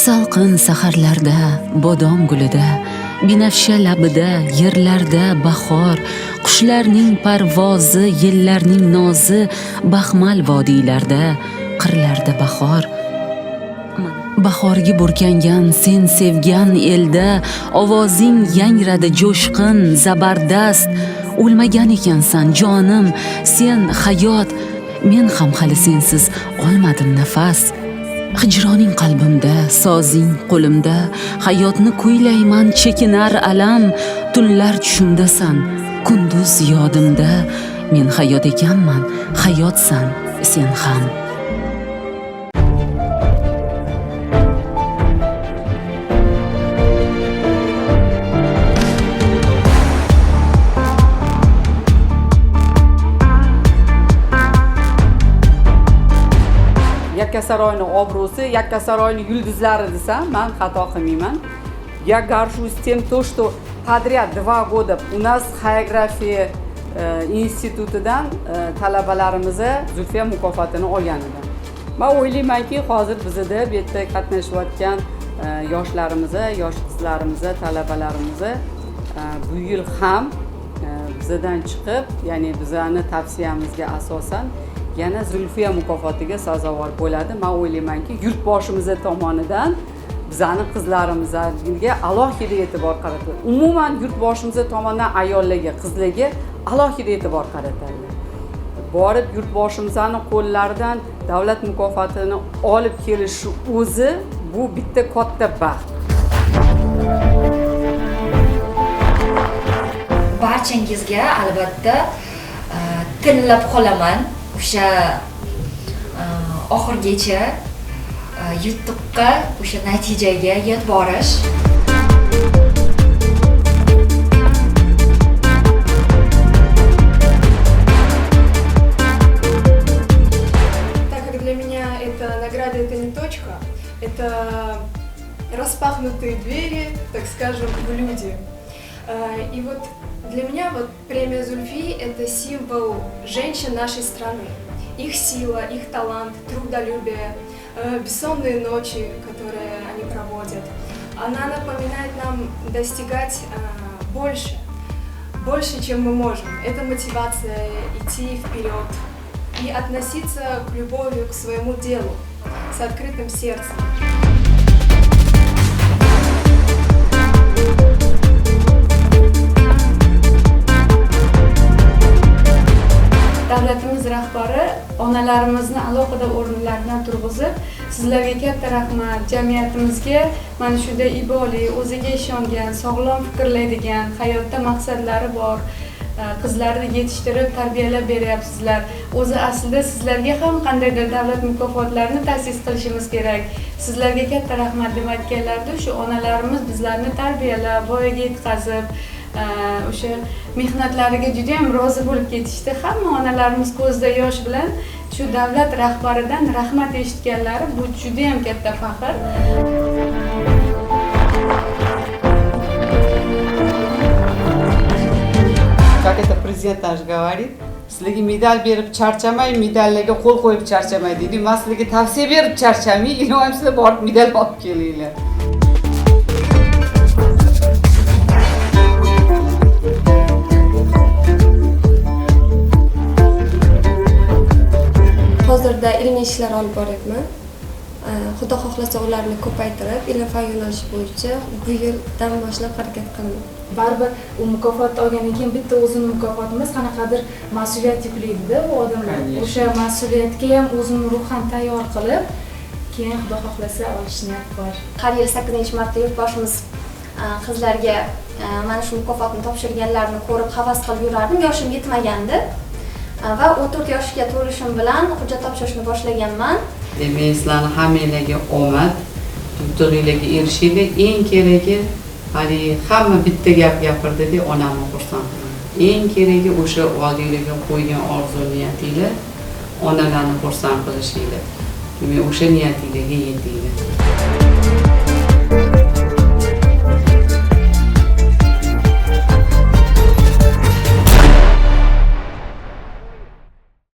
salqin saharlarda bodom gulida, binafsha labida yerlarda bahor, qushlarning parvozi, yellarning nozi, baxmal vodiylarda, qirlarda bahor. Bahorga burkangan sen sevgan elda, ovozing yangradi jo'shqin, zabardast. O'lmagan ekansan jonim, sen hayot, men ham hali sensiz olmadim nafas. Hijroning qalbimda, sozing qo'limda, hayotni kuylayman chekinar alam. Tunlar tushimdasan, kunduz yodimda, men hayot ekanman, hayotsan sen ham. Yakkasaroyning obro'si, Yakkasaroyning yulduzlari desam, men xato qilmayman. Я горжусь тем, что подряд 2 года у нас xoreografiya institutidan talabalarimiz Zulfiya mukofotini olganidan. Men o'ylaymanki, hozir bizda bu yerda qatnashayotgan yoshlarimiz, yosh qizlarimiz, talabalarimiz bu yil ham bizdan chiqib, ya'ni bizning tavsiyamizga asosan yana Zulfiya mukofotiga sazovor bo'ladi. Men o'ylaymanki, yurtboshimiz tomonidan bizning qizlarimizga alohida e'tibor qaratiladi. Umuman yurtboshimiz tomonidan ayollarga, qizlarga alohida e'tibor qaratiladi. Borib yurtboshimizning qo'llaridan davlat mukofotini olib kelishi o'zi bu bitta katta baxt. Barchangizga albatta tinlab qolaman. O'sha oxirgacha yutuqqa, o'sha natijaga yetib borish. Так как для меня эта награда это не точка, это распахнутые двери, так скажем, в люди. И вот для меня вот премия Зульфии – это символ женщин нашей страны. Их сила, их талант, трудолюбие, бессонные ночи, которые они проводят. Она напоминает нам достигать больше, чем мы можем. Это мотивация идти вперед и относиться к любовью к своему делу с открытым сердцем. Davlatimiz rahbari onalarimizni alohida o'rinlardan turg'izib, sizlarga katta rahmat. Jamiyatimizga mana shunday iboli, o'ziga ishongan, sog'lom fikrlaydigan, hayotda maqsadlari bor qizlarni yetishtirib, tarbiyalab beryapsizlar. O'zi aslida sizlarga ham qandaydir davlat mukofotlarini ta'sis qilishimiz kerak. Sizlarga katta rahmat deb aytganlarda, shu onalarimiz bizlarni tarbiyalab, voyaga yetkazib, o'sha mehnatlariga juda ham rozi bo'lib ketishdi. Hamma onalarimiz ko'zda yosh bilan shu davlat rahbaridan rahmat eshitganlari bu juda ham katta faxr. Как это президент наш говорит, sizlarga medal berib charchamay, medallarga qo'l qo'yib charchamay deydi. Men sizlarga tavsiya berib charchamay, ilohim sizlar borib medal olib kelinglar. Hozirda ilmiy ishlar olib boryapman. Xudo xohlasa ularni ko'paytirib, ilm-fan yo'nalishi bo'yicha bu yildan boshlab harakat qilaman. Baribir u mukofot olgandan keyin bitta o'zini mukofot emas, qanaqadir mas'uliyat yuklaydi-da bu odamlar. O'sha mas'uliyatga ham o'zini ruhan tayyor qilib, keyin Xudo xohlasa olish niyat bor. Har yil 8-marta yurtboshimiz qizlarga mana shu mukofotni topshirganlarni ko'rib havas qilib yurardim. Yoshim yetmagandi. Va 14 yoshga to'lishim bilan hujjat topshirishni boshlaganman. Men sizlarni hammanglarga omad, yutuqlarga erishinglar. Eng keragi, hali hamma bitta gap gapirdi-da, onamni xursand qilaman. Eng keragi o'sha oldinglarga qo'ygan orzu niyatinglar, onalarni xursand qilishinglar. Demak, o'sha niyatinglarga yetinglar.